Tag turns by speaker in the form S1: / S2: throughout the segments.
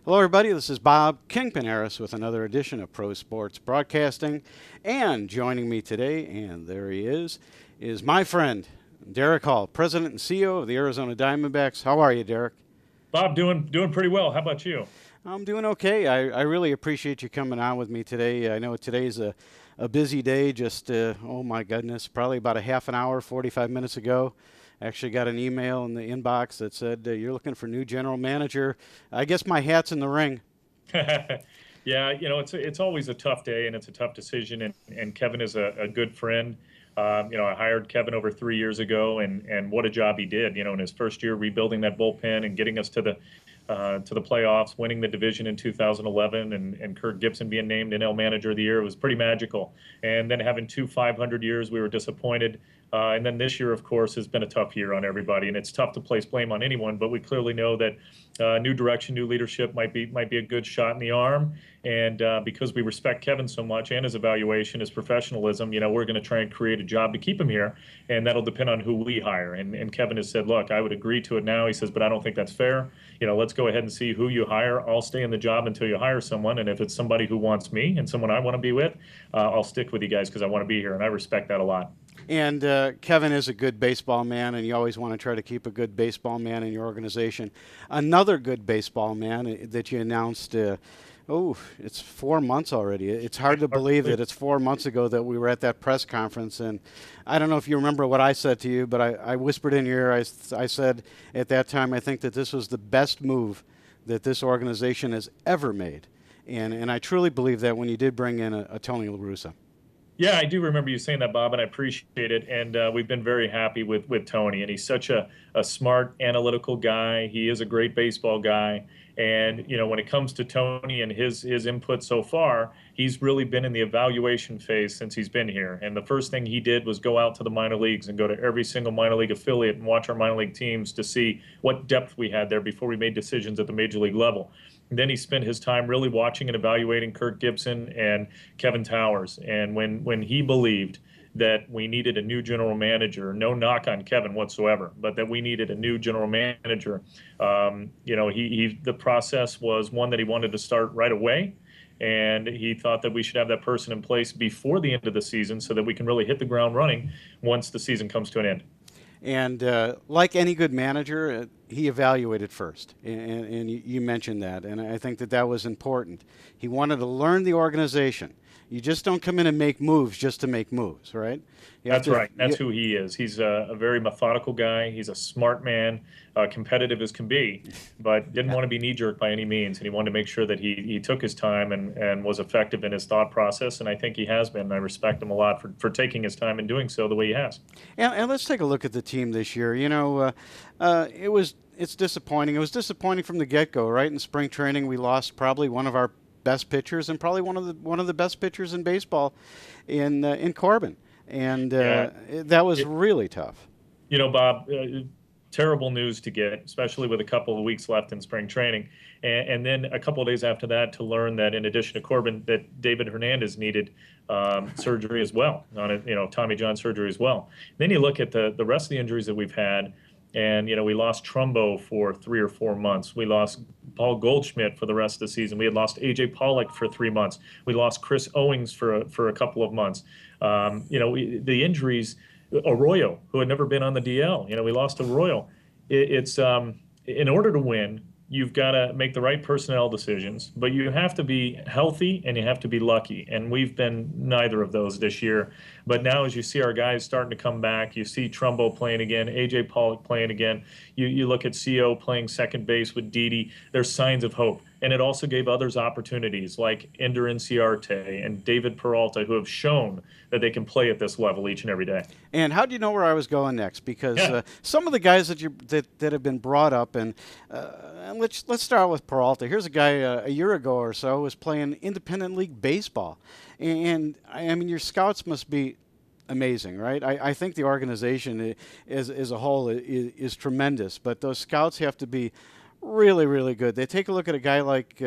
S1: Hello, everybody. This is Bob Kingpin Eres with another edition of Pro Sports Broadcasting. And joining me today, and there he is my friend, Derrick Hall, President and CEO of the Arizona Diamondbacks. How are you, Derrick?
S2: Bob, doing pretty well. How about you?
S1: I'm doing okay. I really appreciate you coming on with me today. I know today's a busy day, just, oh my goodness, probably about a half an hour, 45 minutes ago. Actually got an email in the inbox that said, you're looking for new general manager. I guess my hat's in the ring.
S2: Yeah, it's always a tough day and it's a tough decision. And Kevin is a good friend. I hired Kevin over 3 years ago, and what a job he did. In his first year rebuilding that bullpen and getting us to the playoffs, winning the division in 2011, and Kirk Gibson being named NL Manager of the Year. It was pretty magical. And then having two 500 years, we were disappointed. And then this year, of course, has been a tough year on everybody, and it's tough to place blame on anyone. But we clearly know that new direction, new leadership might be a good shot in the arm. And because we respect Kevin so much and his evaluation, his professionalism, we're going to try and create a job to keep him here, and that'll depend on who we hire. And Kevin has said, look, I would agree to it now. He says, but I don't think that's fair. Let's go ahead and see who you hire. I'll stay in the job until you hire someone, and if it's somebody who wants me and someone I want to be with, I'll stick with you guys because I want to be here, and I respect that a lot.
S1: And Kevin is a good baseball man, and you always want to try to keep a good baseball man in your organization. Another good baseball man that you announced, it's 4 months already. It's hard to believe that it's 4 months ago that we were at that press conference. And I don't know if you remember what I said to you, but I whispered in your ear, I said at that time, I think that this was the best move that this organization has ever made. And I truly believe that when you did bring in a Tony La Russa.
S2: Yeah, I do remember you saying that, Bob, and I appreciate it. And we've been very happy with Tony. And he's such a smart, analytical guy. He is a great baseball guy. And, when it comes to Tony and his input so far, he's really been in the evaluation phase since he's been here. And the first thing he did was go out to the minor leagues and go to every single minor league affiliate and watch our minor league teams to see what depth we had there before we made decisions at the major league level. And then he spent his time really watching and evaluating Kirk Gibson and Kevin Towers. And when he believed that we needed a new general manager, no knock on Kevin whatsoever, but that we needed a new general manager, the process was one that he wanted to start right away. And he thought that we should have that person in place before the end of the season so that we can really hit the ground running once the season comes to an end.
S1: And like any good manager, he evaluated first. And you mentioned that. And I think that was important. He wanted to learn the organization. You just don't come in and make moves just to make moves, right?
S2: That's right. That's who he is. He's a very methodical guy. He's a smart man, competitive as can be, but didn't want to be knee-jerk by any means. And he wanted to make sure that he took his time and was effective in his thought process. And I think he has been. And I respect him a lot for taking his time and doing so the way he has.
S1: And let's take a look at the team this year. It's disappointing. It was disappointing from the get-go, right? In spring training, we lost probably one of our best pitchers and probably one of the best pitchers in baseball in Corbin. And that was really tough.
S2: Bob, terrible news to get, especially with a couple of weeks left in spring training. And then a couple of days after that to learn that in addition to Corbin, that David Hernandez needed surgery as well, Tommy John surgery as well. Then you look at the rest of the injuries that we've had, and, we lost Trumbo for 3 or 4 months. We lost Paul Goldschmidt for the rest of the season. We had lost A.J. Pollock for 3 months. We lost Chris Owings for a couple of months. The injuries, Arroyo, who had never been on the DL, we lost Arroyo. It's in order to win, you've got to make the right personnel decisions, but you have to be healthy and you have to be lucky. And we've been neither of those this year. But now as you see our guys starting to come back, you see Trumbo playing again, A.J. Pollock playing again, you look at CO playing second base with Didi, there's signs of hope. And it also gave others opportunities like Ender Inciarte and David Peralta, who have shown that they can play at this level each and every day.
S1: And how do you know where I was going next? Because some of the guys that have been brought up, and let's start with Peralta. Here's a guy a year ago or so was playing independent league baseball, and I mean your scouts must be amazing, right? I think the organization as a whole is tremendous, but those scouts have to be really, really good. They take a look at a guy like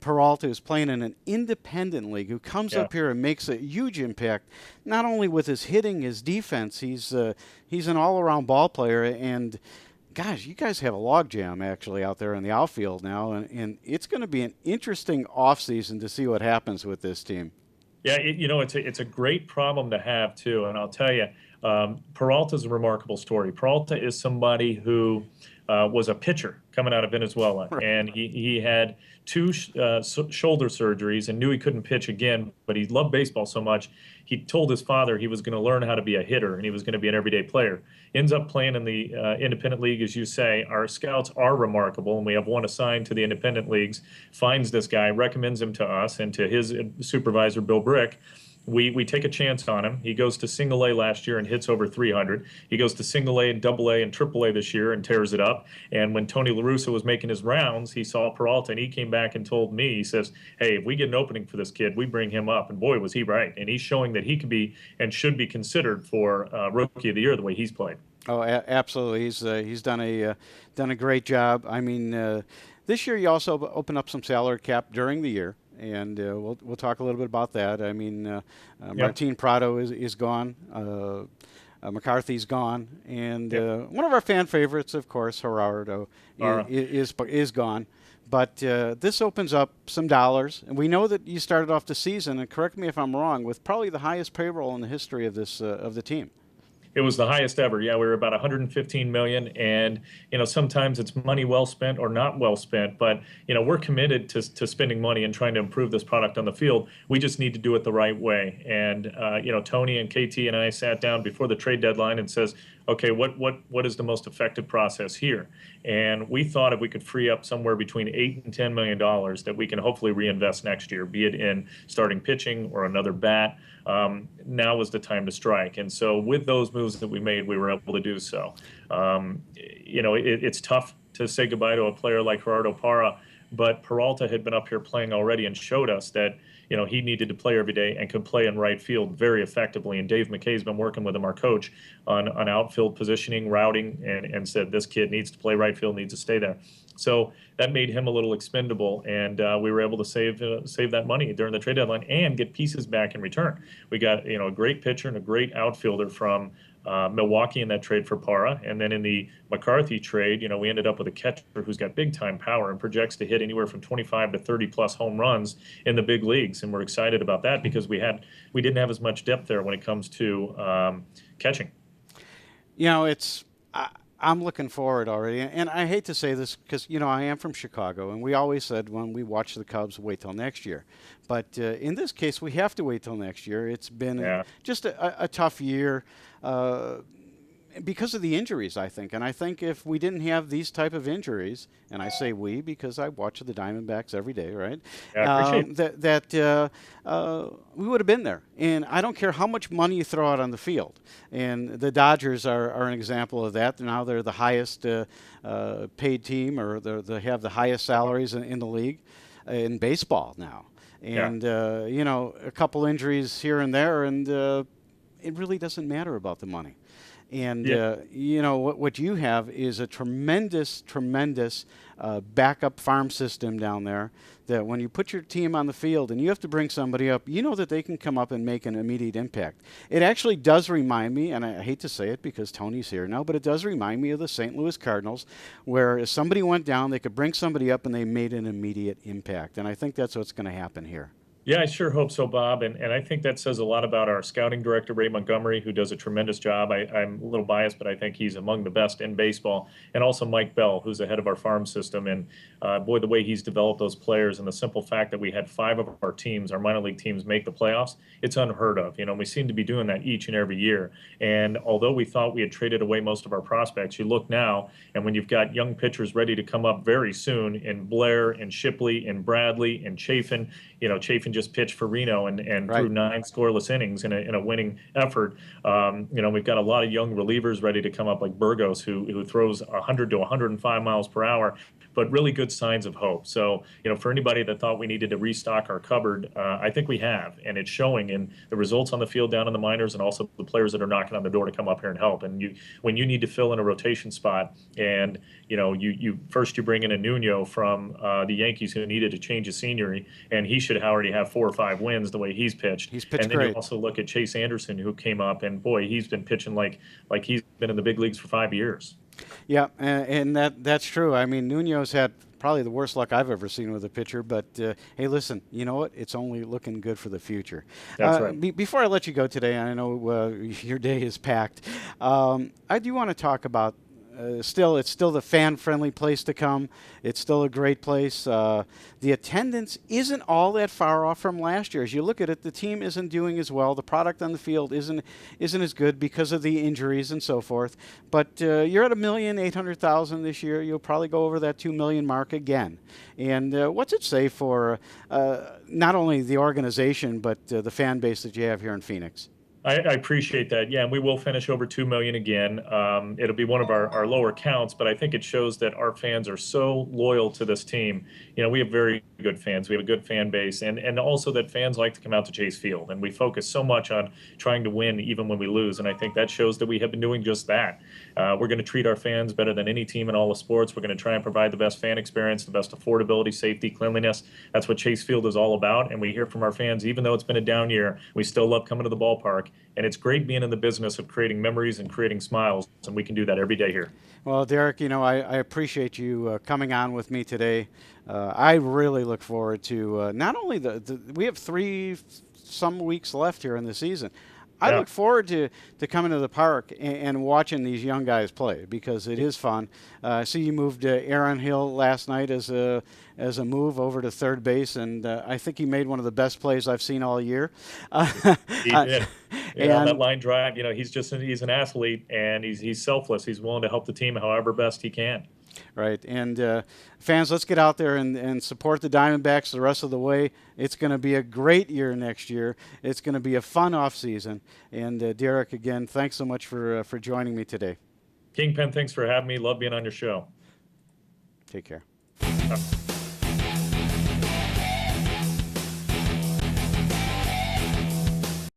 S1: Peralta, who's playing in an independent league, who comes up here and makes a huge impact, not only with his hitting, his defense. He's an all-around ball player, and Gosh, you guys have a logjam actually out there in the outfield now, and it's going to be an interesting offseason to see what happens with this team.
S2: Yeah, it's a great problem to have too, and I'll tell you, Peralta's a remarkable story. Peralta is somebody who was a pitcher coming out of Venezuela,
S1: Right.
S2: and he had two shoulder surgeries and knew he couldn't pitch again, but he loved baseball so much he told his father he was going to learn how to be a hitter and he was going to be an everyday player. Ends up playing in the independent league, as you say. Our scouts are remarkable, and we have one assigned to the independent leagues. Finds this guy, recommends him to us and to his supervisor, Bill Brick. We take a chance on him. He goes to single A last year and hits over 300. He goes to single A and double A and triple A this year and tears it up. And when Tony La Russa was making his rounds, he saw Peralta and he came back and told me, he says, hey, if we get an opening for this kid, we bring him up. And boy, was he right. And he's showing that he could be and should be considered for Rookie of the Year the way he's played.
S1: Oh, absolutely. He's done a great job. I mean, this year you also open up some salary cap during the year, and we'll talk a little bit about that. I mean,
S2: Yep.
S1: Martin Prado is gone. McCarthy's gone, and
S2: Yep.
S1: one of our fan favorites, of course, Gerardo,
S2: Parra.
S1: is gone. But this opens up some dollars, and we know that you started off the season. And correct me if I'm wrong, with probably the highest payroll in the history of this of the team.
S2: It was the highest ever. Yeah, we were about 115 million, and sometimes it's money well spent or not well spent. But we're committed to spending money and trying to improve this product on the field. We just need to do it the right way. And Tony and KT and I sat down before the trade deadline and says, okay, what is the most effective process here? And we thought if we could free up somewhere between $8 and $10 million that we can hopefully reinvest next year, be it in starting pitching or another bat. Now was the time to strike. And so with those moves that we made, we were able to do so. It's tough to say goodbye to a player like Gerardo Parra, but Peralta had been up here playing already and showed us that he needed to play every day and could play in right field very effectively. And Dave McKay's been working with him, our coach, on outfield positioning, routing, and said this kid needs to play right field, needs to stay there. So that made him a little expendable, and we were able to save that money during the trade deadline and get pieces back in return. We got a great pitcher and a great outfielder from Milwaukee in that trade for Parra, and then in the McCarthy trade, we ended up with a catcher who's got big time power and projects to hit anywhere from 25 to 30 plus home runs in the big leagues, and we're excited about that because we didn't have as much depth there when it comes to catching.
S1: I'm looking forward already, and I hate to say this because I am from Chicago, and we always said when we watch the Cubs, wait till next year. But in this case, we have to wait till next year. It's been just a tough year because of the injuries, I think. And I think if we didn't have these type of injuries, and I say we because I watch the Diamondbacks every day, right?
S2: Yeah, I appreciate
S1: that we would have been there. And I don't care how much money you throw out on the field. And the Dodgers are an example of that. Now they're the highest paid team, or they have the highest salaries in the league in baseball now. And, a couple injuries here and there, and it really doesn't matter about the money. And, what you have is a tremendous backup farm system down there that when you put your team on the field and you have to bring somebody up, that they can come up and make an immediate impact. It actually does remind me, and I hate to say it because Tony's here now, but it does remind me of the St. Louis Cardinals, where if somebody went down, they could bring somebody up and they made an immediate impact. And I think that's what's going to happen here.
S2: Yeah, I sure hope so, Bob. And I think that says a lot about our scouting director, Ray Montgomery, who does a tremendous job. I'm a little biased, but I think he's among the best in baseball. And also Mike Bell, who's the head of our farm system. And boy, the way he's developed those players and the simple fact that we had 5 of our teams, our minor league teams, make the playoffs, it's unheard of. We seem to be doing that each and every year. And although we thought we had traded away most of our prospects, you look now, and when you've got young pitchers ready to come up very soon in Blair and Shipley and Bradley and Chafin, Chafin just pitched for Reno and
S1: Right.
S2: threw 9 scoreless innings in a winning effort. We've got a lot of young relievers ready to come up, like Burgos, who throws 100 to 105 miles per hour, but really good signs of hope. So, for anybody that thought we needed to restock our cupboard, I think we have, and it's showing in the results on the field down in the minors, and also the players that are knocking on the door to come up here and help. And when you need to fill in a rotation spot, and you bring in a Nuno from the Yankees, who needed to change his scenery, and he should already have 4 or 5 wins the way he's pitched.
S1: He's pitched
S2: and then
S1: great.
S2: you also look at Chase Anderson, who came up, and boy, he's been pitching like he's been in the big leagues for 5 years.
S1: Yeah, and that's true. I mean, Nuno's had probably the worst luck I've ever seen with a pitcher. But hey, listen, you know what? It's only looking good for the future.
S2: That's right.
S1: Before I let you go today, I know your day is packed. I do want to talk about. It's still the fan-friendly place to come. It's still a great place. The attendance isn't all that far off from last year. As you look at it, the team isn't doing as well. The product on the field isn't as good because of the injuries and so forth. But you're at 1,800,000 this year. You'll probably go over that 2 million mark again. And what's it say for not only the organization but the fan base that you have here in Phoenix?
S2: I appreciate that. Yeah, and we will finish over 2 million again. It'll be one of our lower counts, but I think it shows that our fans are so loyal to this team. You know, we have very good fans. We have a good fan base, and also that fans like to come out to Chase Field. And we focus so much on trying to win even when we lose. And I think that shows that we have been doing just that. We're going to treat our fans better than any team in all of sports. We're going to try and provide the best fan experience, the best affordability, safety, cleanliness. That's what Chase Field is all about. And we hear from our fans, even though it's been a down year, we still love coming to the ballpark. And it's great being in the business of creating memories and creating smiles, and we can do that every day here.
S1: Well, Derrick, you know, I appreciate you coming on with me today. I really look forward to not only we have some weeks left here in the season. I look forward to coming to the park and watching these young guys play because it is fun. I see you moved Aaron Hill last night as a move over to third base, and I think he made one of the best plays I've seen all year.
S2: He did. Yeah, on that line drive, you know, he's an athlete and he's selfless. He's willing to help the team however best he can.
S1: Right. And fans, let's get out there and support the Diamondbacks the rest of the way. It's going to be a great year next year. It's going to be a fun off season. And Derrick, again, thanks so much for joining me today.
S2: Kingpin, thanks for having me. Love being on your show.
S1: Take care.